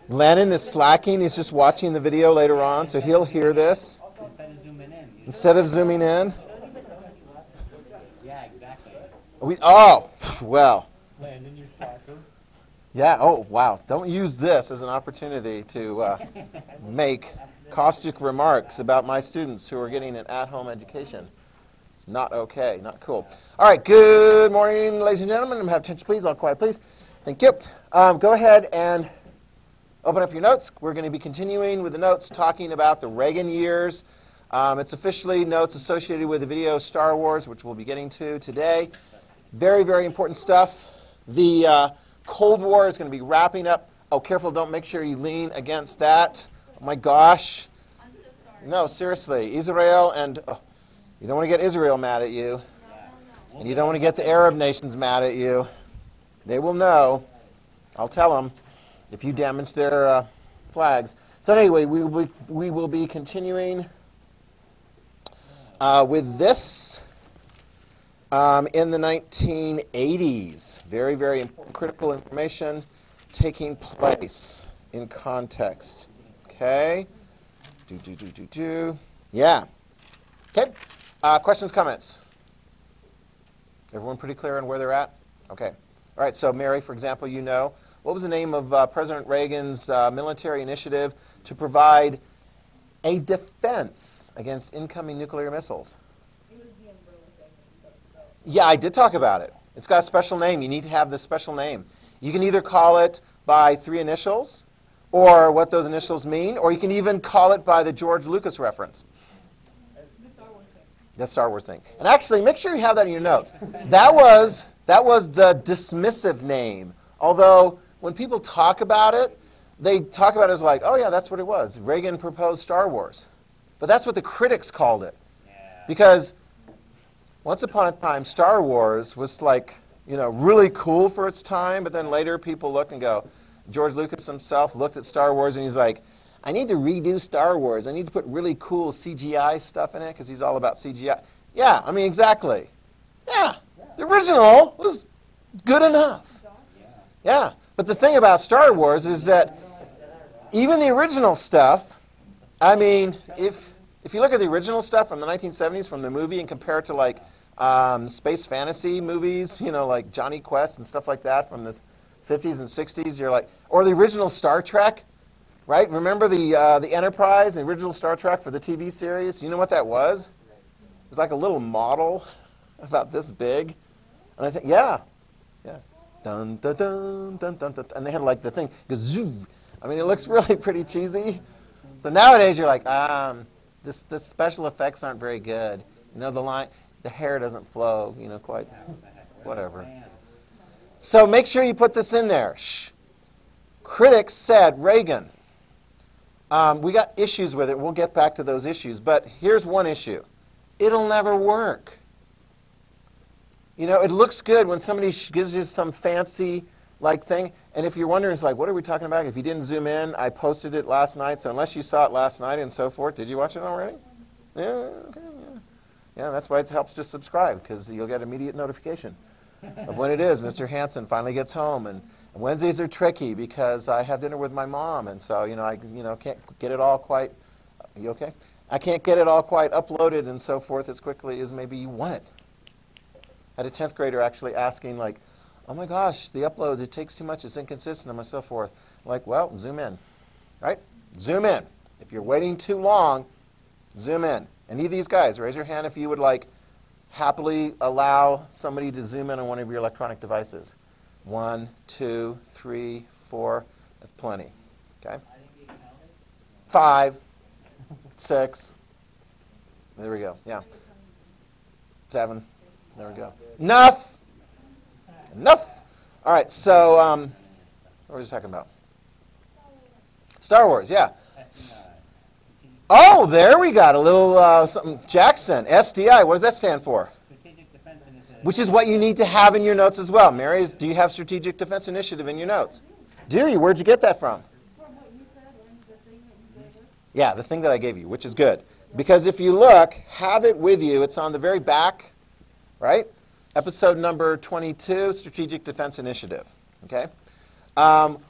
Lennon is slacking. He's just watching the video later on, so he'll hear this. Instead of zooming in. Yeah, exactly. Oh, well. Landon, you're slacker. Yeah, oh, wow. Don't use this as an opportunity to make caustic remarks about my students who are getting an at-home education. It's not okay, not cool. All right, good morning, ladies and gentlemen. Have attention, please. All quiet, please. Thank you. Go ahead and open up your notes. We're going to be continuing with the notes talking about the Reagan years. It's officially notes associated with the video Star Wars, which we'll be getting to today. Very, very important stuff. The Cold War is going to be wrapping up. Oh, careful, don't make sure you lean against that. Oh my gosh. I'm so sorry. No, seriously. Israel and you don't want to get Israel mad at you. No. And you don't want to get the Arab nations mad at you. They will know. I'll tell them if you damage their flags. So anyway, we will be continuing with this in the 1980s. Very, very important critical information taking place in context. Okay? Yeah. Okay. Questions, comments? Everyone pretty clear on where they're at? Okay. All right, so Mary, for example, you know, what was the name of President Reagan's military initiative to provide a defense against incoming nuclear missiles? Yeah, I did talk about it. It's got a special name. You need to have this special name. You can either call it by 3 initials, or what those initials mean, or you can even call it by the George Lucas reference. The Star Wars thing. And actually, make sure you have that in your notes. That was the dismissive name. Although, when people talk about it, they talk about it as like, oh yeah, that's what it was. Reagan proposed Star Wars. But that's what the critics called it. Because once upon a time, Star Wars was like, you know, really cool for its time, but then later people looked and go, George Lucas himself looked at Star Wars and he's like, I need to redo Star Wars. I need to put really cool CGI stuff in it because he's all about CGI. Yeah, I mean, exactly. Yeah, the original was good enough. Yeah, but the thing about Star Wars is that even the original stuff, I mean, if you look at the original stuff from the 1970s from the movie and compare it to like space fantasy movies, you know, like Johnny Quest and stuff like that from the 50s and 60s, you're like, or the original Star Trek, right? Remember the Enterprise, the original Star Trek for the TV series? You know what that was? It was like a little model about this big. And I think, yeah. Dun, dun, dun, dun, dun, dun, and they had like the thing, gazoo. I mean, it looks really pretty cheesy. So nowadays you're like, the special effects aren't very good. You know, the hair doesn't flow, you know, quite, whatever. So make sure you put this in there. Shh. Critics said Reagan. We got issues with it. We'll get back to those issues. But here's one issue. It'll never work. You know, it looks good when somebody gives you some fancy like thing. And if you're wondering, it's like, what are we talking about? If you didn't zoom in, I posted it last night. So unless you saw it last night and so forth, did you watch it already? Yeah, okay, yeah. Yeah, that's why it helps to subscribe, because you'll get immediate notification of when it is. Mr. Hansen finally gets home. And Wednesdays are tricky because I have dinner with my mom. And so, you know, I can't get it all quite, you okay? I can't get it all quite uploaded and so forth as quickly as maybe you want it. I had a 10th grader actually asking, like, oh my gosh, the upload, it takes too much, it's inconsistent, and so forth. Like, well, zoom in, right? Zoom in. If you're waiting too long, zoom in. Any of these guys, raise your hand if you would, like, happily allow somebody to zoom in on one of your electronic devices. 1, 2, 3, 4, that's plenty, okay? 5, 6, there we go, yeah. 7, there we go. Enough! Enough! All right, so what was I talking about? Star Wars, yeah. Oh, there we got a little something. Jackson, SDI, what does that stand for? Strategic Defense Initiative. Which is what you need to have in your notes as well. Mary, do you have Strategic Defense Initiative in your notes? Do you? Where'd you get that from? Yeah, the thing that I gave you, which is good. Because if you look, have it with you. It's on the very back, right? Episode number 22, Strategic Defense Initiative, okay?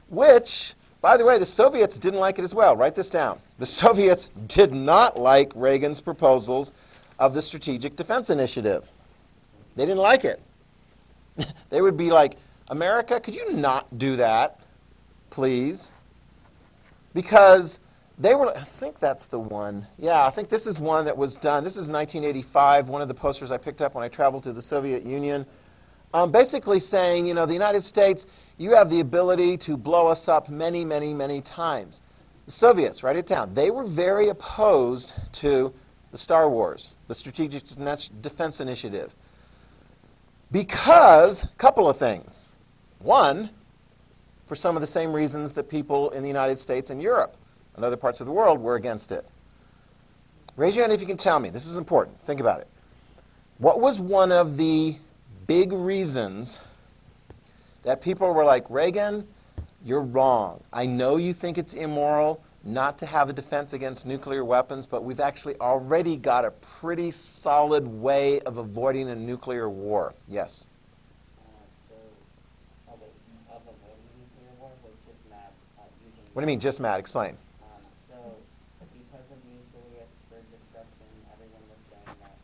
Which By the way, the Soviets didn't like it as well. Write this down. The Soviets did not like Reagan's proposals of the Strategic Defense Initiative. They didn't like it. They would be like, America, could you not do that, please? Because they were, I think that's the one. Yeah, I think this is one that was done. This is 1985, one of the posters I picked up when I traveled to the Soviet Union. Basically saying, you know, the United States, you have the ability to blow us up many, many, many times. The Soviets, write it down, they were very opposed to the Star Wars, the Strategic Defense Initiative. Because, a couple of things. One, for some of the same reasons that people in the United States and Europe and other parts of the world were against it. Raise your hand if you can tell me. This is important. Think about it. What was one of the big reasons that people were like, Reagan, you're wrong. I know you think it's immoral not to have a defense against nuclear weapons, but we've actually already got a pretty solid way of avoiding a nuclear war. Yes? What do you mean, just mad? Explain. So, because of nuclear destruction, everyone was saying that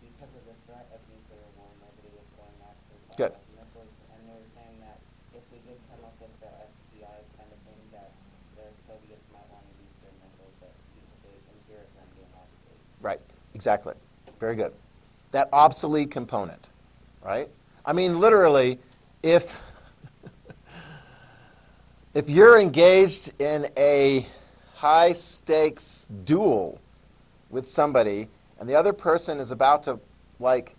because of the threat of nuclear war, nobody was going after Good. missiles, and they were saying that if we did come up with the SDI kind of thing, that the Soviets might want to use their missiles, that because they can hear it them being obsolete. Right, exactly. Very good. That obsolete component, right? I mean, literally, if you're engaged in a high-stakes duel with somebody and the other person is about to, like,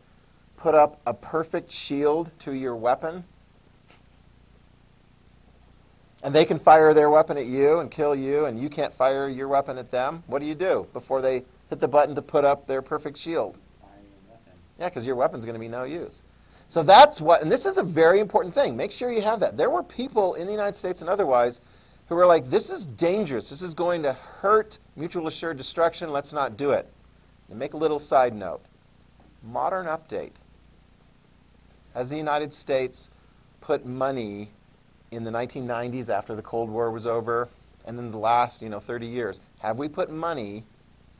put up a perfect shield to your weapon, and they can fire their weapon at you and kill you, and you can't fire your weapon at them, what do you do before they hit the button to put up their perfect shield? Fire your weapon. Yeah, because your weapon's going to be no use. So that's what, and this is a very important thing. Make sure you have that. There were people in the United States and otherwise who were like, this is dangerous. This is going to hurt mutual assured destruction. Let's not do it. And make a little side note. Modern update. Has the United States put money in the 1990s after the Cold War was over, and then the last 30 years, have we put money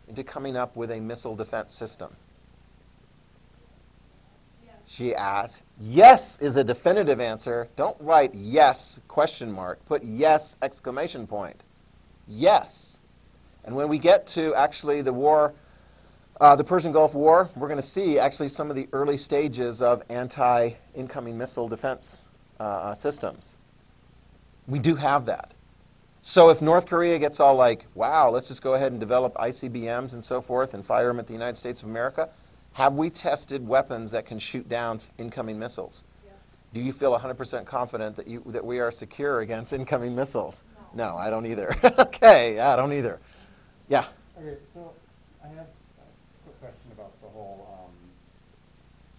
into coming up with a missile defense system? She asked. Yes is a definitive answer. Don't write yes question mark. Put yes exclamation point. Yes. And when we get to actually the war, the Persian Gulf War, we're going to see actually some of the early stages of anti-incoming missile defense systems. We do have that. So if North Korea gets all like, wow, let's just go ahead and develop ICBMs and so forth and fire them at the United States of America, have we tested weapons that can shoot down incoming missiles? Yes. Do you feel 100% confident that we are secure against incoming missiles? No, I don't either. Okay, yeah, I don't either. Yeah. Okay, so I have a quick question about the whole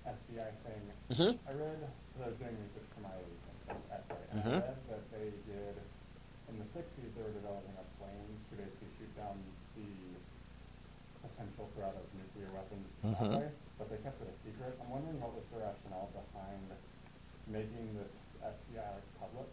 SDI thing. Mm-hmm. I read, because I was doing research for my essay, and Mm-hmm. I read that they did, in the 60s, they were developing a plane to basically shoot down the potential threat of nuclear weapons Mm-hmm. that way, but they kept it a secret. I'm wondering what was the rationale behind making this SDI public,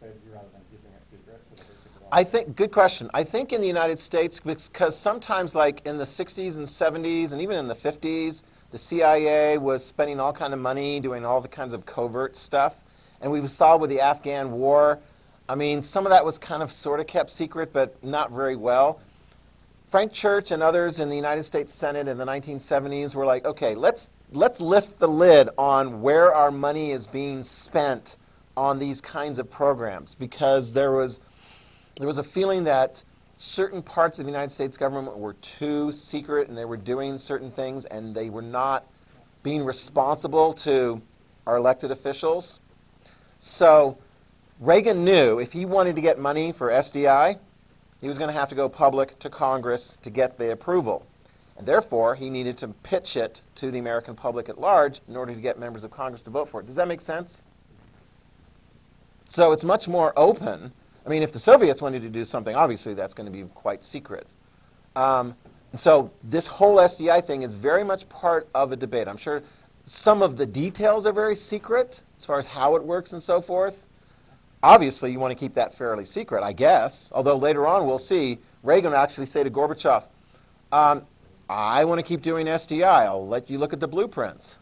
basically, rather than keeping it secret? So that they could develop I think, good question. I think in the United States, because sometimes like in the 60s and 70s and even in the 50s, the CIA was spending all kind of money doing all the kinds of covert stuff. And we saw with the Afghan war, I mean, some of that was kind of sort of kept secret, but not very well. Frank Church and others in the United States Senate in the 1970s were like, okay, let's lift the lid on where our money is being spent on these kinds of programs, because there was a feeling that certain parts of the United States government were too secret and they were doing certain things and they were not being responsible to our elected officials. So Reagan knew if he wanted to get money for SDI, he was going to have to go public to Congress to get the approval. And therefore, he needed to pitch it to the American public at large in order to get members of Congress to vote for it. Does that make sense? So it's much more open. I mean, if the Soviets wanted to do something, obviously that's going to be quite secret. And so this whole SDI thing is very much part of a debate. I'm sure some of the details are very secret as far as how it works and so forth. Obviously, you want to keep that fairly secret, I guess, although later on we'll see Reagan actually say to Gorbachev, I want to keep doing SDI. I'll let you look at the blueprints.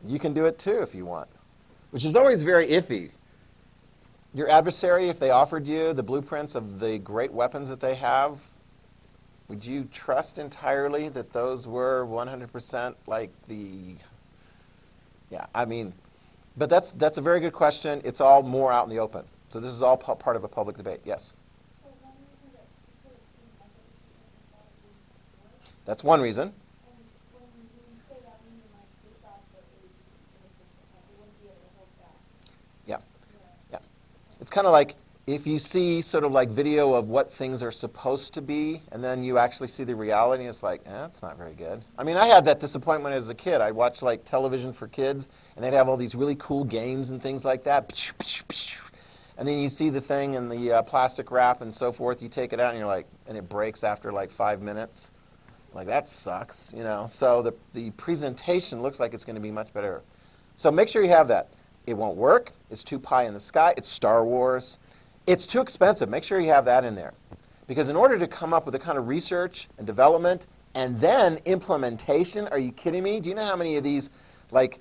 You can do it too if you want, which is always very iffy. Your adversary, if they offered you the blueprints of the great weapons that they have, would you trust entirely that those were 100% like the... Yeah, I mean, but that's a very good question. It's all more out in the open. So this is all part of a public debate. Yes? That's one reason. Yeah, yeah. It's kind of like if you see sort of like video of what things are supposed to be, and then you actually see the reality, it's like, that's not very good. I mean, I had that disappointment as a kid. I'd watch like television for kids, and they'd have all these really cool games and things like that. And then you see the thing in the plastic wrap and so forth. You take it out, and you're like, and it breaks after like 5 minutes. Like, that sucks, you know. So the presentation looks like it's going to be much better. So make sure you have that. It won't work. It's too pie in the sky. It's Star Wars. It's too expensive. Make sure you have that in there. Because in order to come up with the kind of research and development and then implementation, are you kidding me? Do you know how many of these, like,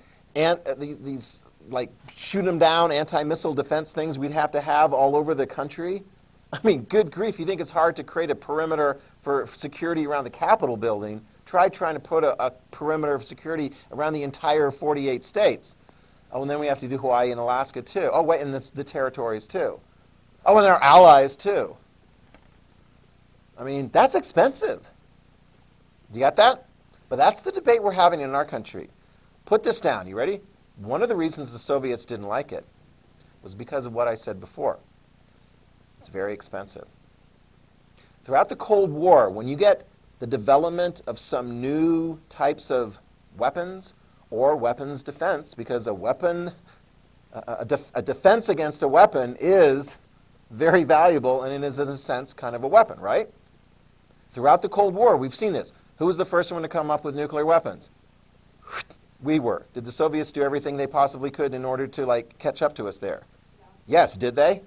these like shoot them down anti-missile defense things we'd have to have all over the country? I mean, good grief, you think it's hard to create a perimeter for security around the Capitol building? Try trying to put a perimeter of security around the entire 48 states. Oh, and then we have to do Hawaii and Alaska, too. Oh, wait, and the territories, too. Oh, and our allies, too. I mean, that's expensive. You got that? But that's the debate we're having in our country. Put this down. You ready? One of the reasons the Soviets didn't like it was because of what I said before. It's very expensive. Throughout the Cold War, when you get the development of some new types of weapons or weapons defense, because a weapon, a defense against a weapon is very valuable, and it is, in a sense, kind of a weapon, right? Throughout the Cold War, we've seen this. Who was the first one to come up with nuclear weapons? We were. Did the Soviets do everything they possibly could in order to, like, catch up to us there? Yeah. Yes, did they?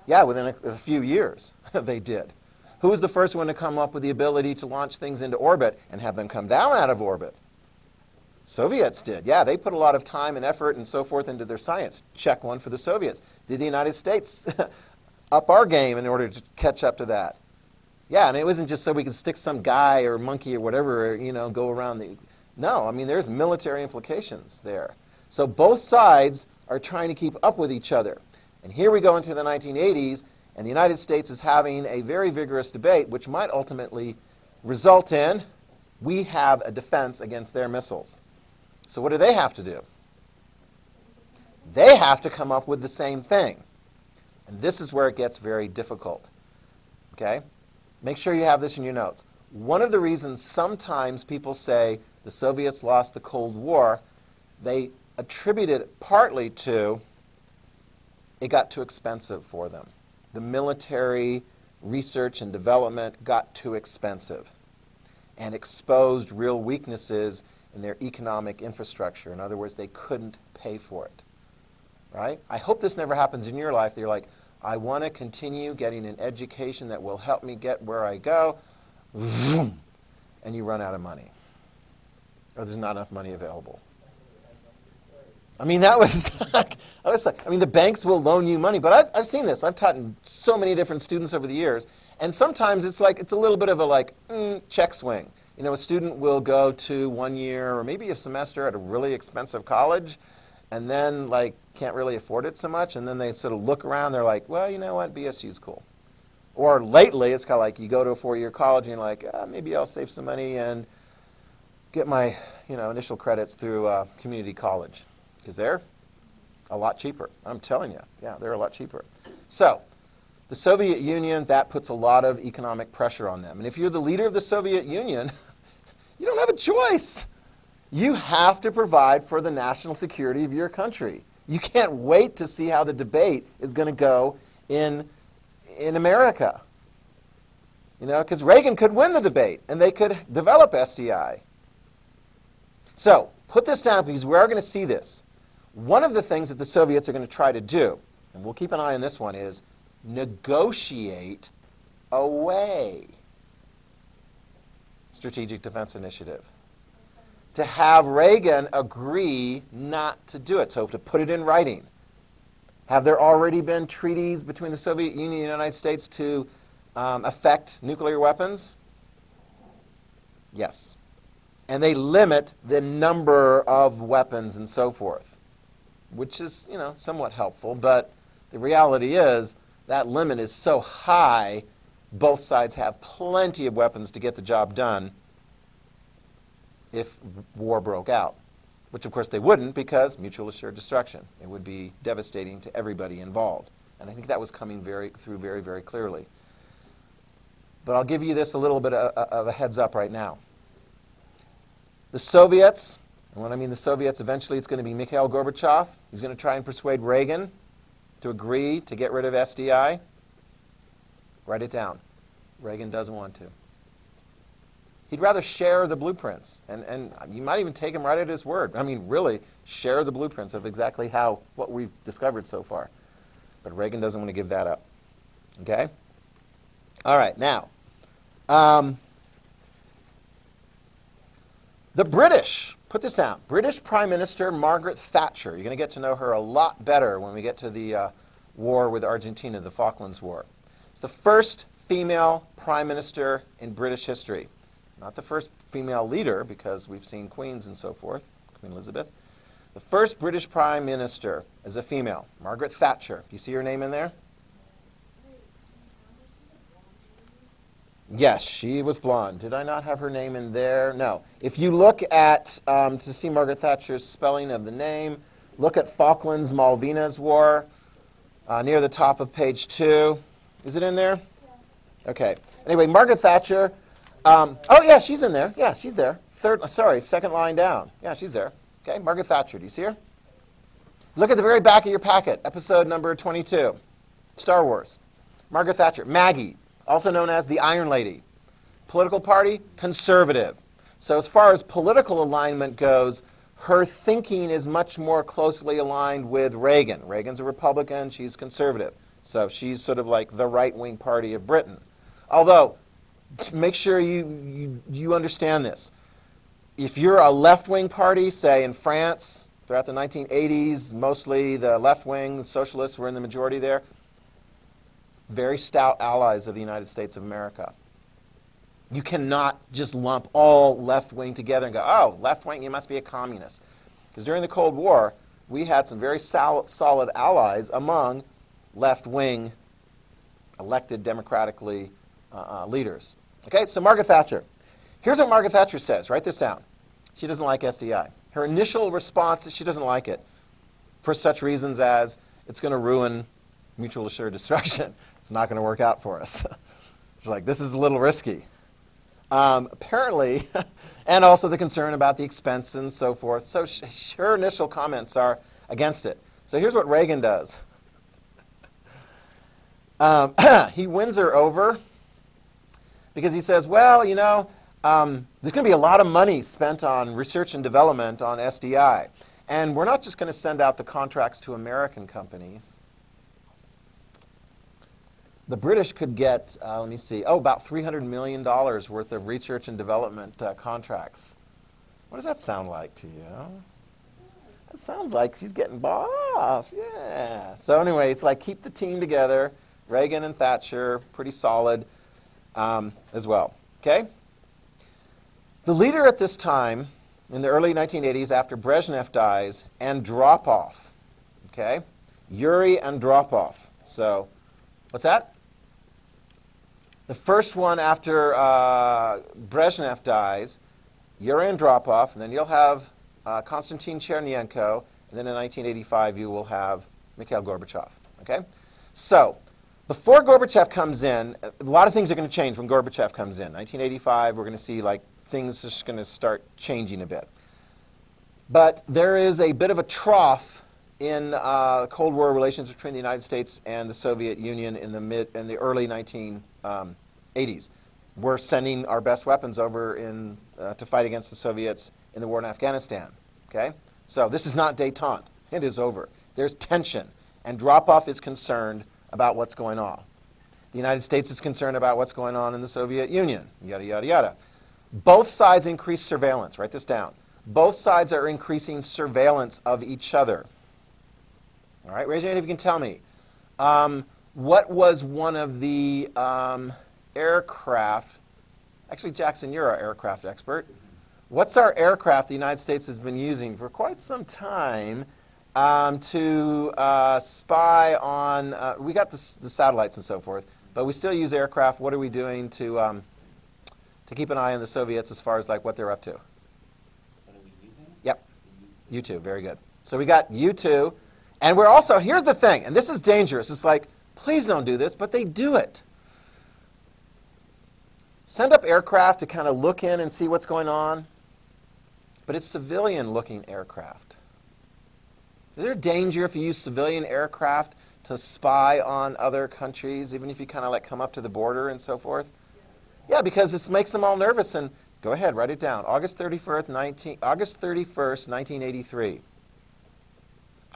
Yeah, within a few years, they did. Who was the first one to come up with the ability to launch things into orbit and have them come down out of orbit? Soviets did. Yeah, they put a lot of time and effort and so forth into their science. Check one for the Soviets. Did the United States up our game in order to catch up to that? Yeah, and it wasn't just so we could stick some guy or monkey or whatever, you know, go around the... No, I mean, there's military implications there. So both sides are trying to keep up with each other. And here we go into the 1980s, and the United States is having a very vigorous debate, which might ultimately result in we have a defense against their missiles. So what do they have to do? They have to come up with the same thing. And this is where it gets very difficult. Okay? Make sure you have this in your notes. One of the reasons sometimes people say the Soviets lost the Cold War, they attribute it partly to it got too expensive for them. The military research and development got too expensive and exposed real weaknesses in their economic infrastructure. In other words, they couldn't pay for it. Right? I hope this never happens in your life. That you're like, I want to continue getting an education that will help me get where I go, and you run out of money. Or there's not enough money available. I mean, that was like, I mean, the banks will loan you money, but I've seen this. I've taught so many different students over the years, and sometimes it's like, it's a little bit of a like, check swing. You know, a student will go to 1 year or maybe a semester at a really expensive college, and then like can't really afford it so much, and then they sort of look around, they're like, well, you know what, BSU's cool. Or lately, it's kind of like you go to a 4-year college and you're like, maybe I'll save some money and get my, you know, initial credits through community college. Because they're a lot cheaper. I'm telling you. Yeah, they're a lot cheaper. So, the Soviet Union, that puts a lot of economic pressure on them. And if you're the leader of the Soviet Union, you don't have a choice. You have to provide for the national security of your country. You can't wait to see how the debate is going to go in America. You know, because Reagan could win the debate, and they could develop SDI. So, put this down because we are going to see this. one of the things that the Soviets are going to try to do, and we'll keep an eye on this one, is negotiate away Strategic Defense Initiative. To have Reagan agree not to do it, so to put it in writing. Have there already been treaties between the Soviet Union and the United States to affect nuclear weapons? Yes. And they limit the number of weapons and so forth, which is, somewhat helpful, but the reality is that limit is so high, both sides have plenty of weapons to get the job done if war broke out, which of course they wouldn't, because mutual assured destruction. It would be devastating to everybody involved. And I think that was coming through very, very clearly. But I'll give you this a little bit of a heads up right now. The Soviets, and when I mean the Soviets, eventually it's going to be Mikhail Gorbachev. He's going to try and persuade Reagan to agree to get rid of SDI. Write it down. Reagan doesn't want to. He'd rather share the blueprints, and you might even take him right at his word. I mean, really, share the blueprints of exactly what we've discovered so far. But Reagan doesn't want to give that up. Okay? All right, now, the British, put this down, British Prime Minister Margaret Thatcher. You're going to get to know her a lot better when we get to the war with Argentina, the Falklands War. It's the first female prime minister in British history. Not the first female leader, because we've seen queens and so forth, Queen Elizabeth. The first British prime minister is a female, Margaret Thatcher. Do you see her name in there? Yes, she was blonde. Did I not have her name in there? No. If you look at, to see Margaret Thatcher's spelling of the name, look at Falklands Malvinas War, near the top of page 2. Is it in there? Yeah. Okay. Anyway, Margaret Thatcher. Oh, yeah, she's in there. Yeah, she's there. Second line down. Yeah, she's there. Okay, Margaret Thatcher. Do you see her? Look at the very back of your packet, episode number 22, Star Wars. Margaret Thatcher. Maggie, also known as the Iron Lady. Political party, conservative. So as far as political alignment goes, her thinking is much more closely aligned with Reagan. Reagan's a Republican, she's conservative. So she's sort of like the right-wing party of Britain. Although, make sure you understand this. If you're a left-wing party, say in France, throughout the 1980s, mostly the left-wing, the socialists were in the majority there, very stout allies of the United States of America. You cannot just lump all left-wing together and go, oh, left-wing, you must be a communist. Because during the Cold War, we had some very solid allies among left-wing elected democratically leaders. Okay, so Margaret Thatcher. Here's what Margaret Thatcher says. Write this down. She doesn't like SDI. Her initial response is she doesn't like it for such reasons as it's going to ruin mutual assured destruction. It's not going to work out for us. She's like, this is a little risky. Apparently, and also the concern about the expense and so forth. So her initial comments are against it. So here's what Reagan does. He wins her over because he says, well, you know, there's going to be a lot of money spent on research and development on SDI. And we're not just going to send out the contracts to American companies. The British could get, let me see, about $300 million worth of research and development contracts. What does that sound like to you? It sounds like she's getting bought off, yeah. So anyway, it's like keep the team together. Reagan and Thatcher, pretty solid as well, okay? The leader at this time, in the early 1980s, after Brezhnev dies, Andropov, okay? Yuri Andropov. So, what's that? The first one after Brezhnev dies, Yuri Andropov, and then you'll have Konstantin Chernyenko, and then in 1985 you will have Mikhail Gorbachev, okay? So, before Gorbachev comes in, a lot of things are going to change when Gorbachev comes in. 1985, we're going to see like things are just going to start changing a bit. But there is a bit of a trough in Cold War relations between the United States and the Soviet Union in the early 1980s. We're sending our best weapons over to fight against the Soviets in the war in Afghanistan. Okay, so this is not détente. It is over. There's tension, and drop-off is concerned about what's going on. The United States is concerned about what's going on in the Soviet Union, yada, yada, yada. Both sides increase surveillance. Write this down. Both sides are increasing surveillance of each other. All right, raise your hand if you can tell me. What was one of the aircraft? Actually, Jackson, you're our aircraft expert. What's our aircraft the United States has been using for quite some time to spy on? We got the satellites and so forth, but we still use aircraft. What are we doing to keep an eye on the Soviets as far as like what they're up to? What are we using? Yep, U-2, very good. So we got U-2, and we're also, here's the thing, and this is dangerous. It's like, please don't do this, but they do it. Send up aircraft to kind of look in and see what's going on, but it's civilian-looking aircraft. Is there danger if you use civilian aircraft to spy on other countries, even if you kind of like come up to the border and so forth? Yeah, because this makes them all nervous. And go ahead, write it down. August 31st, 1983.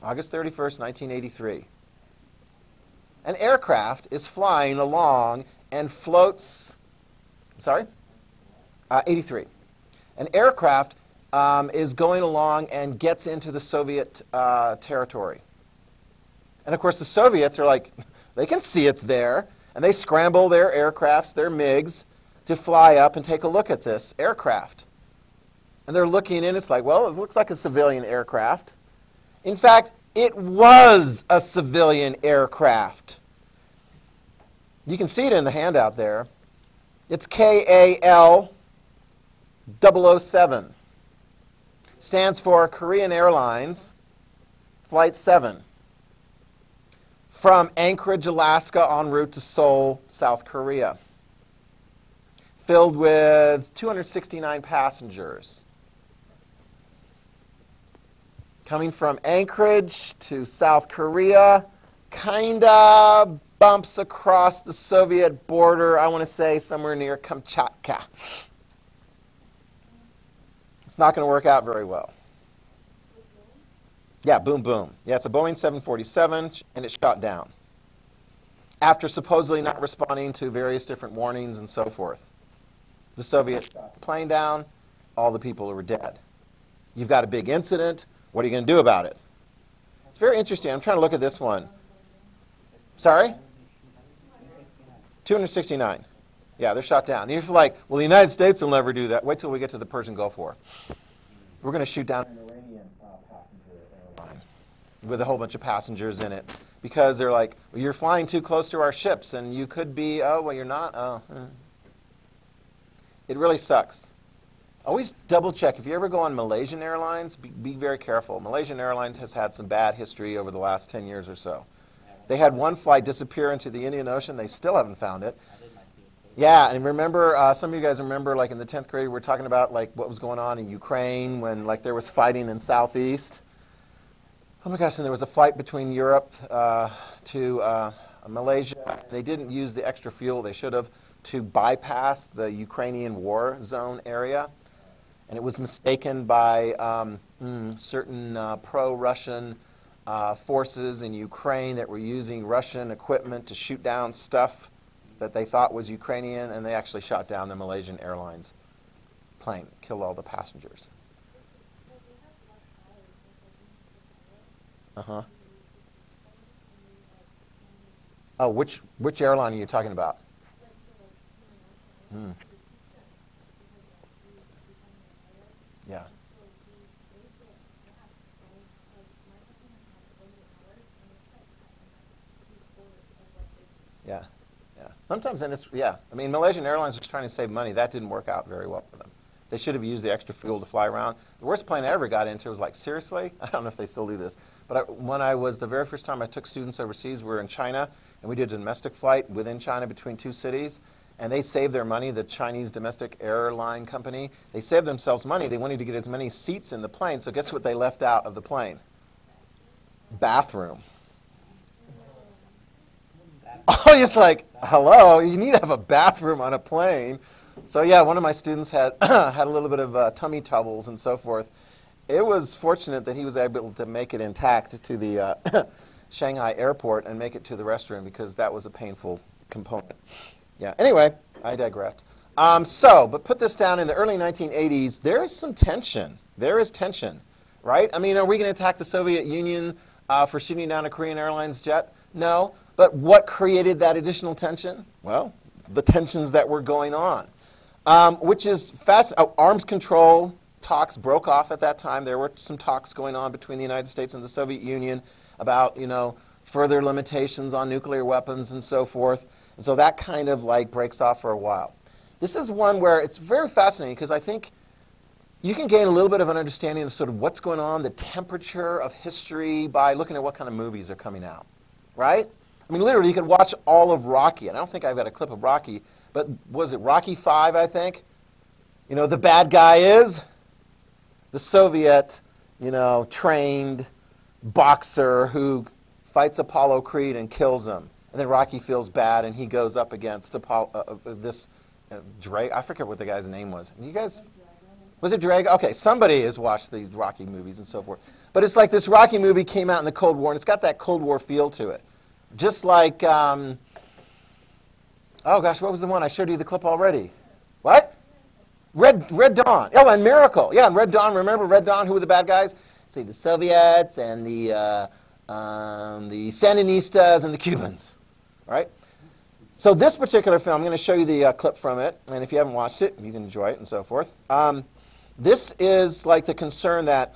August 31st, 1983. An aircraft is flying along and floats. Sorry? 83. An aircraft is going along and gets into the Soviet territory. And of course the Soviets are like, they can see it's there, and they scramble their aircrafts, their MiGs, to fly up and take a look at this aircraft. And they're looking in, it's like, well, it looks like a civilian aircraft. In fact, it was a civilian aircraft. You can see it in the handout there. It's KAL-007. Stands for Korean Airlines Flight 7. From Anchorage, Alaska, en route to Seoul, South Korea. Filled with 269 passengers. Coming from Anchorage to South Korea, kind of bumps across the Soviet border, I want to say somewhere near Kamchatka. It's not going to work out very well. Yeah, boom, boom. Yeah, it's a Boeing 747, and it shot down. After supposedly not responding to various different warnings and so forth. The Soviet shot the plane down, all the people were dead. You've got a big incident, what are you going to do about it? It's very interesting. I'm trying to look at this one. Sorry? 269. Yeah, they're shot down. And you're like, well, the United States will never do that. Wait till we get to the Persian Gulf War. We're going to shoot down an Iranian passenger airline with a whole bunch of passengers in it. Because they're like, well, you're flying too close to our ships, and you could be, oh, well, you're not. Oh. It really sucks. Always double check. If you ever go on Malaysian Airlines, be very careful. Malaysian Airlines has had some bad history over the last 10 years or so. They had one flight disappear into the Indian Ocean. They still haven't found it. Yeah, and remember, some of you guys remember, like in the 10th grade, we were talking about like what was going on in Ukraine when like there was fighting in Southeast. Oh my gosh, and there was a flight between Europe to Malaysia. They didn't use the extra fuel they should have to bypass the Ukrainian war zone area. And it was mistaken by certain pro-Russian forces in Ukraine that were using Russian equipment to shoot down stuff that they thought was Ukrainian, and they actually shot down the Malaysian Airlines plane, killed all the passengers. Uh-huh. Oh, which airline are you talking about? Hmm. Yeah. Yeah. Yeah. Sometimes, and it's, yeah. I mean, Malaysian Airlines was trying to save money. That didn't work out very well for them. They should have used the extra fuel to fly around. The worst plane I ever got into was like, seriously? I don't know if they still do this. But when I was, the very first time I took students overseas, we were in China, and we did a domestic flight within China between two cities. And they saved their money, the Chinese domestic airline company. They saved themselves money. They wanted to get as many seats in the plane, so guess what they left out of the plane? Bathroom. Oh, it's like, hello, you need to have a bathroom on a plane. So yeah, one of my students had had a little bit of tummy troubles and so forth. it was fortunate that he was able to make it intact to the Shanghai airport and make it to the restroom, because that was a painful component. Yeah, anyway, I digress. But put this down, in the early 1980s, there is some tension. There is tension, right? I mean, are we going to attack the Soviet Union for shooting down a Korean Airlines jet? No. But what created that additional tension? Well, the tensions that were going on, which is fast. Arms control talks broke off at that time. There were some talks going on between the United States and the Soviet Union about, further limitations on nuclear weapons and so forth. And so that kind of like breaks off for a while. This is one where it's very fascinating, because I think you can gain a little bit of an understanding of sort of what's going on, the temperature of history, by looking at what kind of movies are coming out, right? I mean, literally, you could watch all of Rocky, and I don't think I've got a clip of Rocky, but was it Rocky V, I think? The bad guy is the Soviet, trained boxer who fights Apollo Creed and kills him. And then Rocky feels bad, and he goes up against this Drake. I forget what the guy's name was. You guys, was it Drake? Okay, somebody has watched these Rocky movies and so forth. But it's like this Rocky movie came out in the Cold War, and it's got that Cold War feel to it. Just like, oh gosh, what was the one? I showed you the clip already. What? Red Dawn. Oh, and Miracle. Yeah, and Red Dawn. Remember Red Dawn? Who were the bad guys? See, the Soviets and the Sandinistas and the Cubans. All right? So this particular film, I'm going to show you the clip from it. And if you haven't watched it, you can enjoy it and so forth. This is like the concern that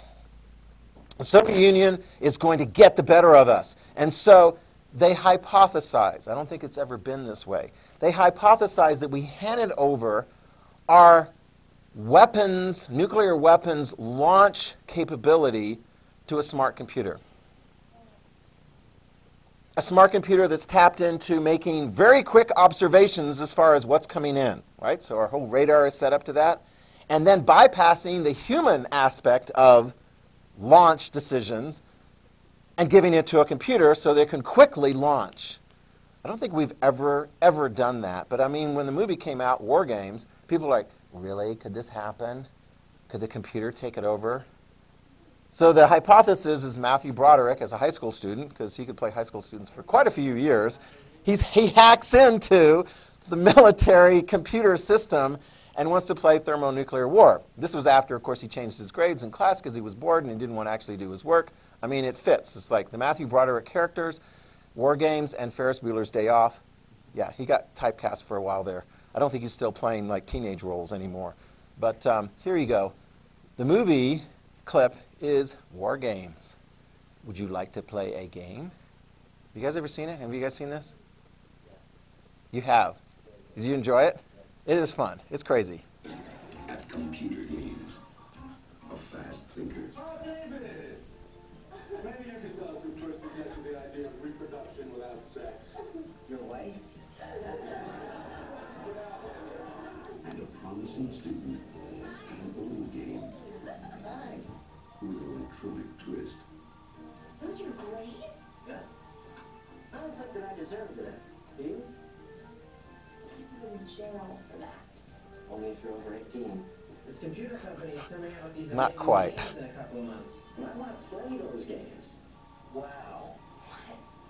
the Soviet Union is going to get the better of us. And so they hypothesize. I don't think it's ever been this way. They hypothesize that we handed over our weapons, nuclear weapons launch capability to a smart computer. A smart computer that's tapped into making very quick observations as far as what's coming in, right? So our whole radar is set up to that. And then bypassing the human aspect of launch decisions and giving it to a computer so they can quickly launch. I don't think we've ever done that. But I mean, when the movie came out, War Games, people were like, really? Could this happen? Could the computer take it over? So the hypothesis is Matthew Broderick, as a high school student, because he could play high school students for quite a few years, he hacks into the military computer system and wants to play thermonuclear war. This was after, of course, he changed his grades in class because he was bored and he didn't want to actually do his work. I mean, it fits. It's like the Matthew Broderick characters, War Games, and Ferris Bueller's Day Off. Yeah, he got typecast for a while there. I don't think he's still playing like teenage roles anymore. But here you go. The movie clip is War Games. Would you like to play a game? You guys ever seen it? Have you guys seen this? You have. Did you enjoy it? It is fun. It's crazy. At computer games, a fast thinker. Oh, David! Maybe you could tell us who first suggested the idea of reproduction without sex. Your wife? And a promising student in an old game with an electronic twist. Those are grades? Yeah. I don't think that I deserved that. Do you? You can go to jail for that. Only if you're over 18. This computer company is coming out with these Not amazing quite. games in a couple of months. And I want to play those games. Wow.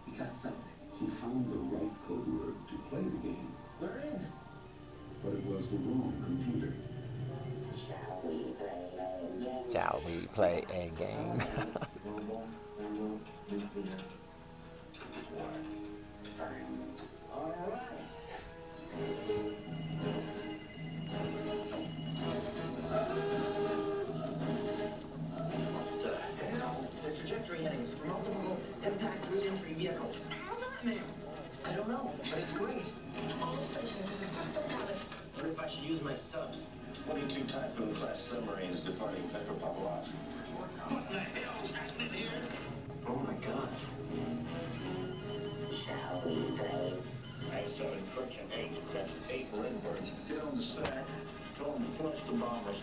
We got something. He found the right code word to play the game. We're in. But it was the wrong computer. Shall we play a game? Shall we play a game? All right. The trajectory headings for multiple impact reentry vehicles. How's that, ma'am? I don't know, but it's great. All stations, this is Crystal Palace. What if I should use my subs? 22 Typhoon-class submarines departing Petropavlovsk. What the hell's happening here? Oh my god. Shall we play? I saw encryption agent. That's 8 Lindberghs. Get on the sack. Tell them to flush the bombers.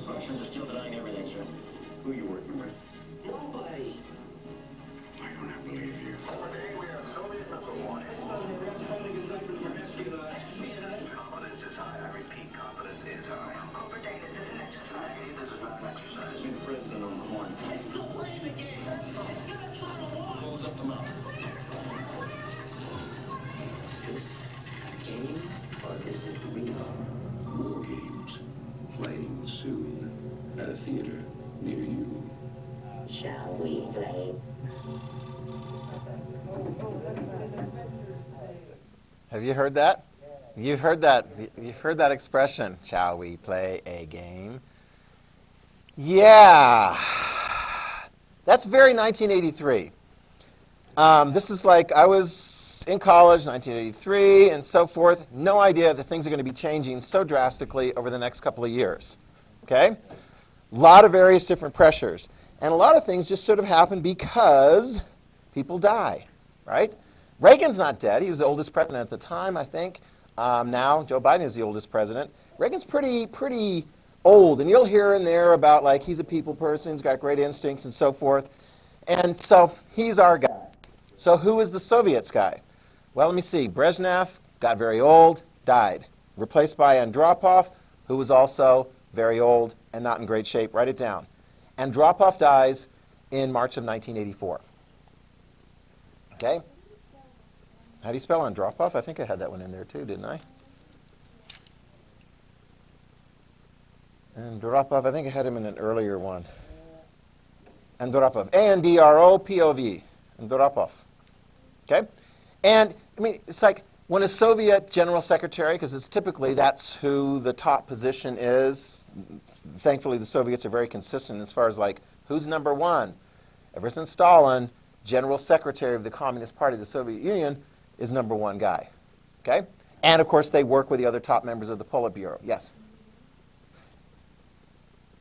Russians are still denying everything, sir. Who are you working with? Nobody. I don't have to believe you. Today we have Soviet missile warning. Confidence is high. I repeat, confidence is high. Cooper Davis, this is an exercise. This is not an exercise. Have you heard that? You've heard that. You've heard that expression. Shall we play a game? Yeah. That's very 1983. This is like I was in college, 1983, and so forth. No idea that things are going to be changing so drastically over the next couple of years. Okay? A lot of various different pressures. And a lot of things just sort of happen because people die, right? Reagan's not dead. He was the oldest president at the time, I think. Now, Joe Biden is the oldest president. Reagan's pretty old, and you'll hear in there about, like, he's a people person, he's got great instincts and so forth. And so he's our guy. So who is the Soviets guy? Well, let me see. Brezhnev got very old, died. Replaced by Andropov, who was also very old and not in great shape. Write it down. Andropov dies in March of 1984. Okay? How do you spell Andropov? I think I had that one in there too, didn't I? Andropov, I think I had him in an earlier one. Andropov. A-N-D-R-O-P-O-V. Andropov. Okay? And, I mean, it's like when a Soviet general secretary, because it's typically that's who the top position is. Thankfully, the Soviets are very consistent as far as, like, who's number one. Ever since Stalin, general secretary of the Communist Party of the Soviet Union is number one guy. Okay? And, of course, they work with the other top members of the Politburo. Yes?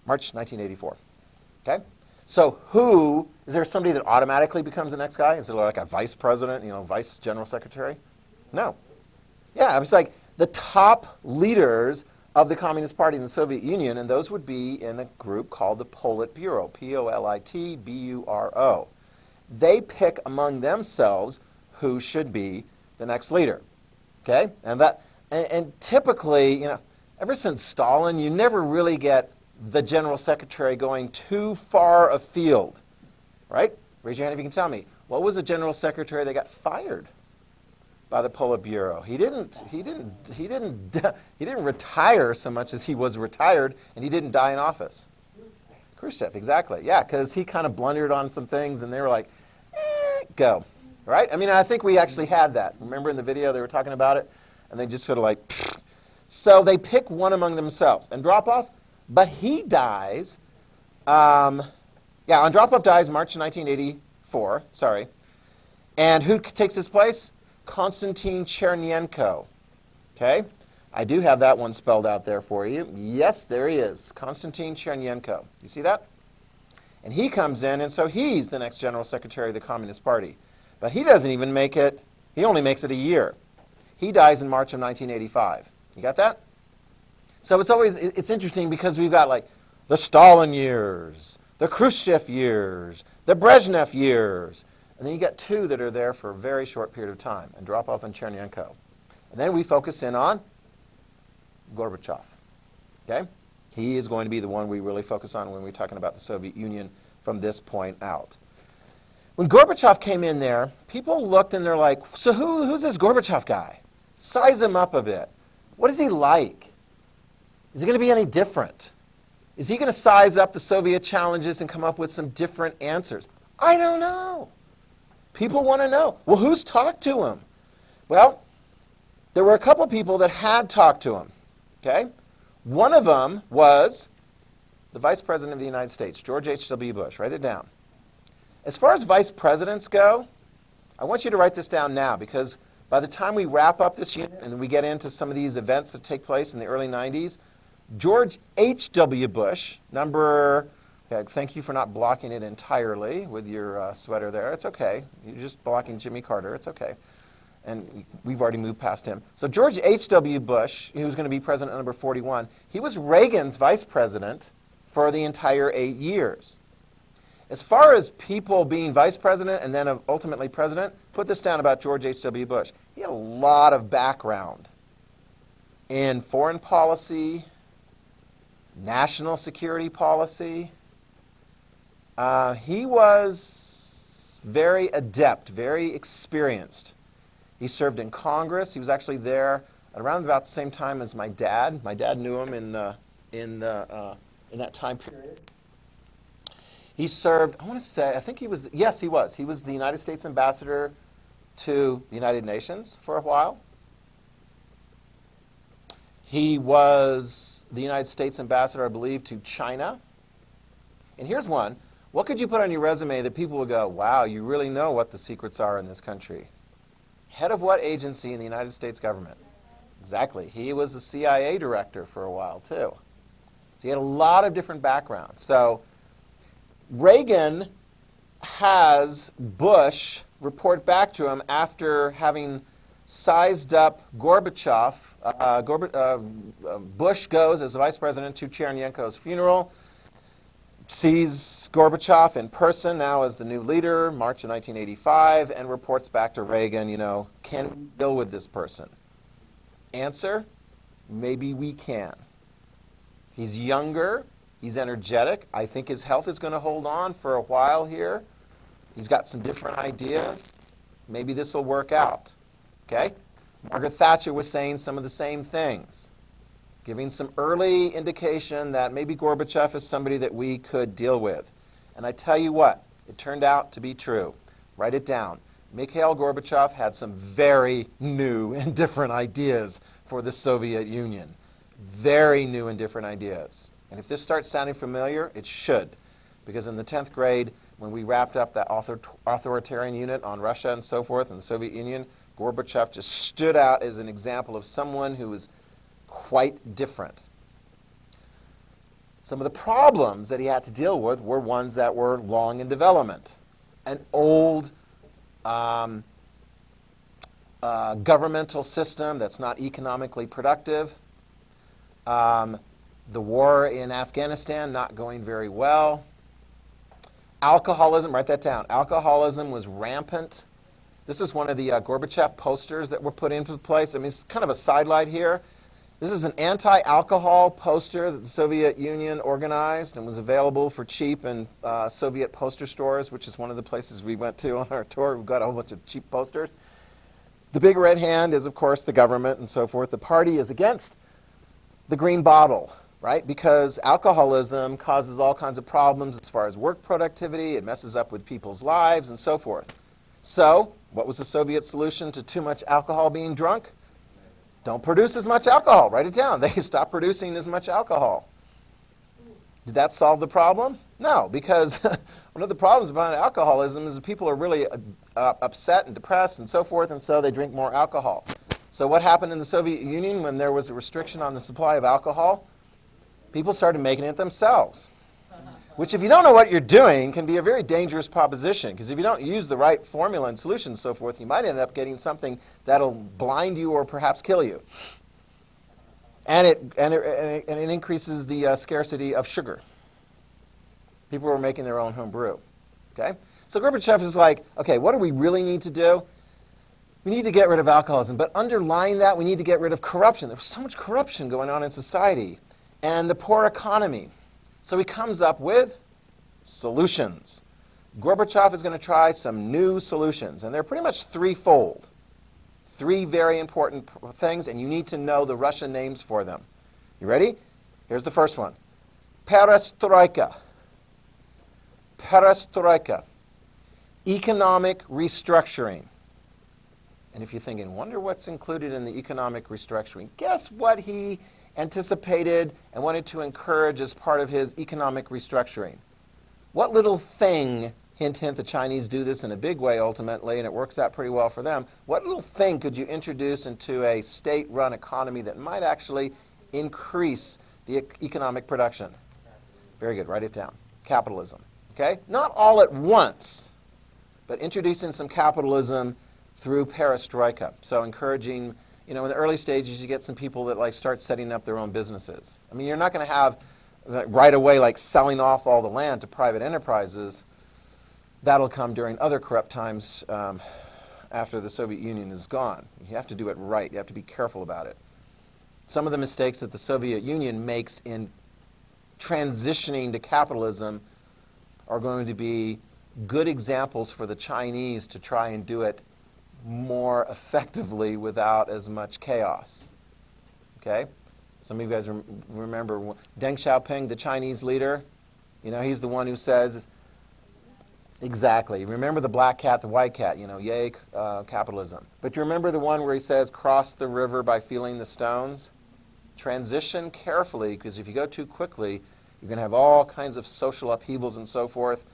March 1984. Okay? So who, is there somebody that automatically becomes the next guy? Is there like a vice president, vice general secretary? No. Yeah, it was like the top leaders of the Communist Party in the Soviet Union, and those would be in a group called the Politburo, P-O-L-I-T-B-U-R-O. They pick among themselves who should be the next leader. Okay? And typically, ever since Stalin, you never really get the general secretary going too far afield, right? Raise your hand if you can tell me. What was the general secretary that got fired by the Politburo? He didn't retire so much as he was retired, and he didn't die in office. Khrushchev, exactly. Yeah, because he kind of blundered on some things, and they were like, go, right? I mean, I think we actually had that. Remember in the video they were talking about it, and they just sort of like, so they pick one among themselves. Andropov. But he dies, Andropov dies March 1984, sorry. And who takes his place? Konstantin Chernyenko. Okay? I do have that one spelled out there for you. Yes, there he is, Konstantin Chernyenko. You see that? And he comes in, and so he's the next General Secretary of the Communist Party. But he doesn't even make it, he only makes it a year. He dies in March of 1985. You got that? So it's interesting because we've got like the Stalin years, the Khrushchev years, the Brezhnev years, and then you got two that are there for a very short period of time, Andropov and Chernyenko. And then we focus in on Gorbachev. Okay? He is going to be the one we really focus on when we're talking about the Soviet Union from this point out. When Gorbachev came in there, people looked and they're like, so who's this Gorbachev guy? Size him up a bit. What is he like? Is he going to be any different? Is he going to size up the Soviet challenges and come up with some different answers? I don't know. People want to know. Well, who's talked to him? Well, there were a couple people that had talked to him. Okay? One of them was the Vice President of the United States, George H.W. Bush. Write it down. As far as vice presidents go, I want you to write this down now because by the time we wrap up this unit and we get into some of these events that take place in the early 90s, George H.W. Bush, thank you for not blocking it entirely with your sweater there. It's okay. You're just blocking Jimmy Carter. It's okay. And we've already moved past him. So George H.W. Bush, he was going to be president number 41. He was Reagan's vice president for the entire 8 years. As far as people being vice president and then ultimately president, put this down about George H.W. Bush. He had a lot of background in foreign policy, national security policy. He was very adept, very experienced. He served in Congress. He was actually there around about the same time as my dad. My dad knew him in that time period. He served, I want to say, I think he was, yes, he was. He was the United States ambassador to the United Nations for a while. He was the United States ambassador, I believe, to China. And here's one. What could you put on your resume that people would go, wow, you really know what the secrets are in this country? Head of what agency in the United States government? Exactly. He was the CIA director for a while, too. So he had a lot of different backgrounds. So Reagan has Bush report back to him after having sized up Gorbachev. Bush goes as the vice president to Chernenko's funeral, sees Gorbachev in person now as the new leader, March of 1985, and reports back to Reagan, can we deal with this person? Answer, maybe we can. He's younger, he's energetic. I think his health is going to hold on for a while here. He's got some different ideas. Maybe this will work out. Okay? Margaret Thatcher was saying some of the same things, giving some early indication that maybe Gorbachev is somebody that we could deal with. And I tell you what, it turned out to be true. Write it down. Mikhail Gorbachev had some very new and different ideas for the Soviet Union. Very new and different ideas. And if this starts sounding familiar, it should. Because in the 10th grade, when we wrapped up that authoritarian unit on Russia and so forth in the Soviet Union, Gorbachev just stood out as an example of someone who was quite different. Some of the problems that he had to deal with were ones that were long in development. An old governmental system that's not economically productive. The war in Afghanistan not going very well. Alcoholism, write that down. Alcoholism was rampant. This is one of the Gorbachev posters that were put into place. I mean, it's kind of a sidelight here. This is an anti-alcohol poster that the Soviet Union organized and was available for cheap in Soviet poster stores, which is one of the places we went to on our tour. We've got a whole bunch of cheap posters. The big red hand is, of course, the government and so forth. The party is against the green bottle, right? Because alcoholism causes all kinds of problems as far as work productivity. It messes up with people's lives and so forth. So, what was the Soviet solution to too much alcohol being drunk? Don't produce as much alcohol. Write it down. They stopped producing as much alcohol. Did that solve the problem? No, because one of the problems about alcoholism is that people are really upset and depressed and so forth, and so they drink more alcohol. So what happened in the Soviet Union when there was a restriction on the supply of alcohol? People started making it themselves, which if you don't know what you're doing can be a very dangerous proposition, because if you don't use the right formula and solution and so forth, you might end up getting something that'll blind you or perhaps kill you. And it increases the scarcity of sugar. People were making their own home brew. Okay? So Gorbachev is like, okay, what do we really need to do? We need to get rid of alcoholism, but underlying that, we need to get rid of corruption. There's so much corruption going on in society, and the poor economy. So he comes up with solutions. Gorbachev is going to try some new solutions, and they're pretty much threefold. Three very important things, and you need to know the Russian names for them. You ready? Here's the first one. Perestroika. Perestroika. Economic restructuring. And if you're thinking, wonder what's included in the economic restructuring, guess what he anticipated and wanted to encourage as part of his economic restructuring? What little thing, hint, hint, the Chinese do this in a big way ultimately, and it works out pretty well for them. What little thing could you introduce into a state-run economy that might actually increase the economic production? Very good, write it down. Capitalism. Okay? Not all at once, but introducing some capitalism through perestroika. So encouraging, in the early stages, you get some people that start setting up their own businesses. I mean, you're not going to have right away selling off all the land to private enterprises. That'll come during other corrupt times after the Soviet Union is gone. You have to do it right. You have to be careful about it. Some of the mistakes that the Soviet Union makes in transitioning to capitalism are going to be good examples for the Chinese to try and do it more effectively without as much chaos. Okay? Some of you guys remember Deng Xiaoping, the Chinese leader. He's the one who says, exactly, remember the black cat, the white cat, yay, capitalism. But you remember the one where he says, cross the river by feeling the stones? transition carefully, because if you go too quickly, you're going to have all kinds of social upheavals and so forth,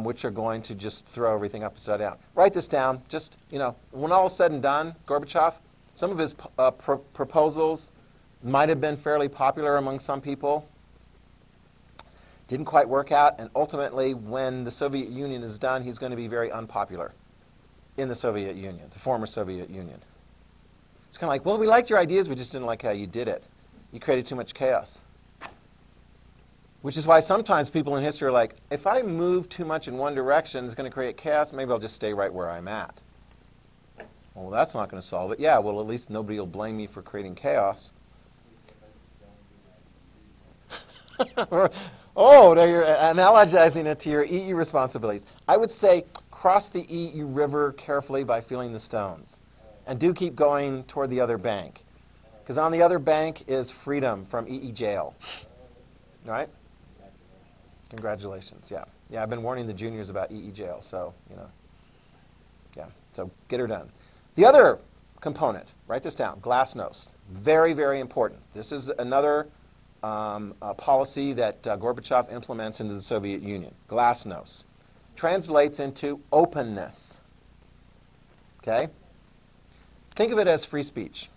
which are going to just throw everything upside down. Write this down. Just, when all is said and done, Gorbachev, some of his proposals might have been fairly popular among some people. Didn't quite work out, and ultimately, when the Soviet Union is done, he's going to be very unpopular in the Soviet Union, the former Soviet Union. It's kind of like, well, we liked your ideas, we just didn't like how you did it. You created too much chaos. Which is why sometimes people in history are like, if I move too much in one direction, it's going to create chaos, maybe I'll just stay right where I'm at. Well, that's not going to solve it. Yeah, well, at least nobody will blame me for creating chaos. Oh, now you're analogizing it to your EU responsibilities. I would say cross the EU river carefully by feeling the stones. And do keep going toward the other bank. Because on the other bank is freedom from EE jail. All right? Congratulations, yeah. Yeah, I've been warning the juniors about EE jail, so, yeah, so get her done. The other component, write this down, glasnost. Very, very important. This is another policy that Gorbachev implements into the Soviet Union. Glasnost. Translates into openness. Okay? Think of it as free speech.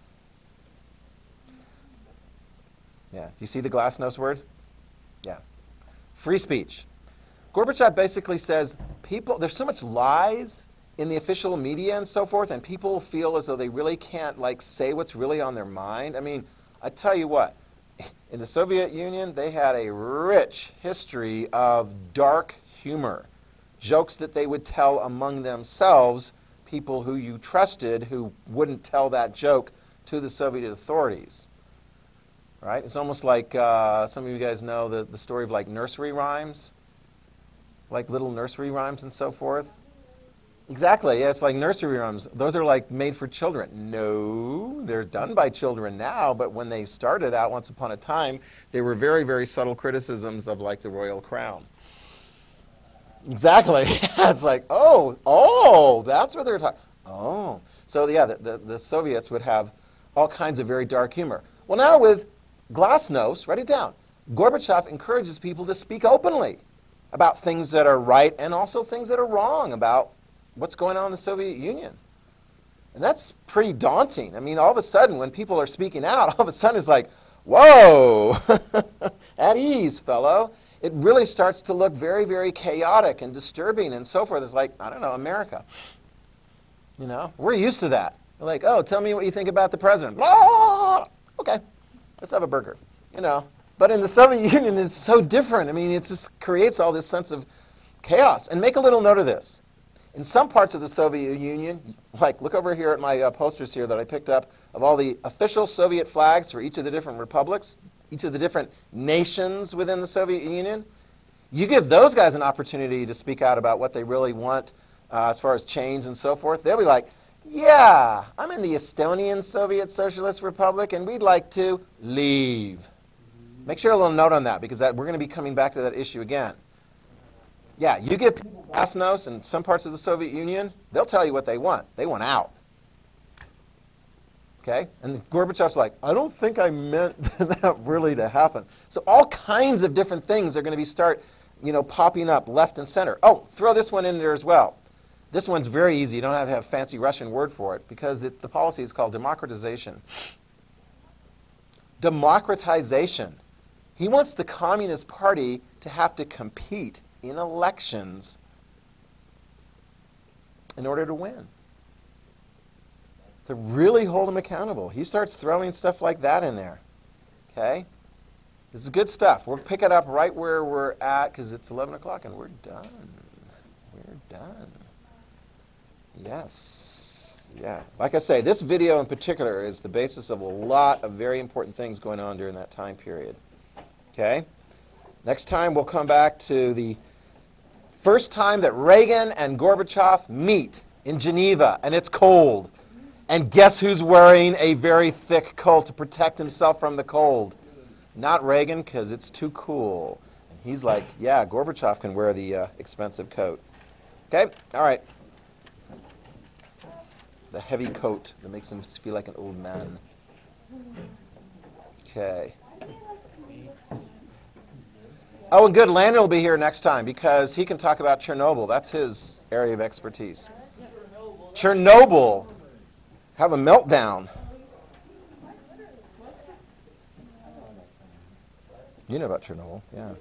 Yeah, do you see the glasnost word? Yeah. Free speech. Gorbachev basically says, there's so much lies in the official media and so forth, and people feel as though they really can't, say what's really on their mind. I mean, I tell you what, in the Soviet Union, they had a rich history of dark humor. Jokes that they would tell among themselves, people who you trusted who wouldn't tell that joke to the Soviet authorities. Right? It's almost like some of you guys know the story of nursery rhymes, like little nursery rhymes and so forth. Exactly, yeah, it's like nursery rhymes. Those are made for children. No, they're done by children now, but when they started out once upon a time, they were very, very subtle criticisms of the royal crown. Exactly. It's like, oh, that's what they're talking. Oh. So yeah, the Soviets would have all kinds of very dark humor. Well, now with glasnost, write it down. Gorbachev encourages people to speak openly about things that are right and also things that are wrong about what's going on in the Soviet Union. And that's pretty daunting. I mean, all of a sudden, when people are speaking out, all of a sudden it's like, whoa, at ease, fellow. It really starts to look very, very chaotic and disturbing and so forth. It's like, I don't know, America. We're used to that. We're like, oh, tell me what you think about the president. Blah! Okay, let's have a burger. But in the Soviet Union, it's so different. I mean, it just creates all this sense of chaos. And make a little note of this. In some parts of the Soviet Union, look over here at my posters here that I picked up of all the official Soviet flags for each of the different republics, each of the different nations within the Soviet Union. You give those guys an opportunity to speak out about what they really want as far as change and so forth. They'll be like, yeah, I'm in the Estonian Soviet Socialist Republic, and we'd like to leave. Make sure a little note on that, because we're going to be coming back to that issue again. Yeah, you give people glasnost in some parts of the Soviet Union, they'll tell you what they want. They want out. Okay? And Gorbachev's like, I don't think I meant that really to happen. So all kinds of different things are going to start popping up left and center. Oh, throw this one in there as well. This one's very easy. You don't have to have a fancy Russian word for it, because the policy is called democratization. Democratization. He wants the Communist Party to have to compete in elections in order to win. To really hold him accountable. He starts throwing stuff like that in there. Okay? This is good stuff. We'll pick it up right where we're at, because it's 11 o'clock and we're done. We're done. Yes. Yeah. Like I say, this video in particular is the basis of a lot of very important things going on during that time period. Okay? Next time we'll come back to the first time that Reagan and Gorbachev meet in Geneva, and it's cold. And guess who's wearing a very thick coat to protect himself from the cold? Not Reagan, because it's too cool. And he's like, yeah, Gorbachev can wear the expensive coat. Okay? All right. The heavy coat that makes him feel like an old man. Okay. Oh, and good. Landon will be here next time because he can talk about Chernobyl. That's his area of expertise. Chernobyl. Have a meltdown. You know about Chernobyl, yeah.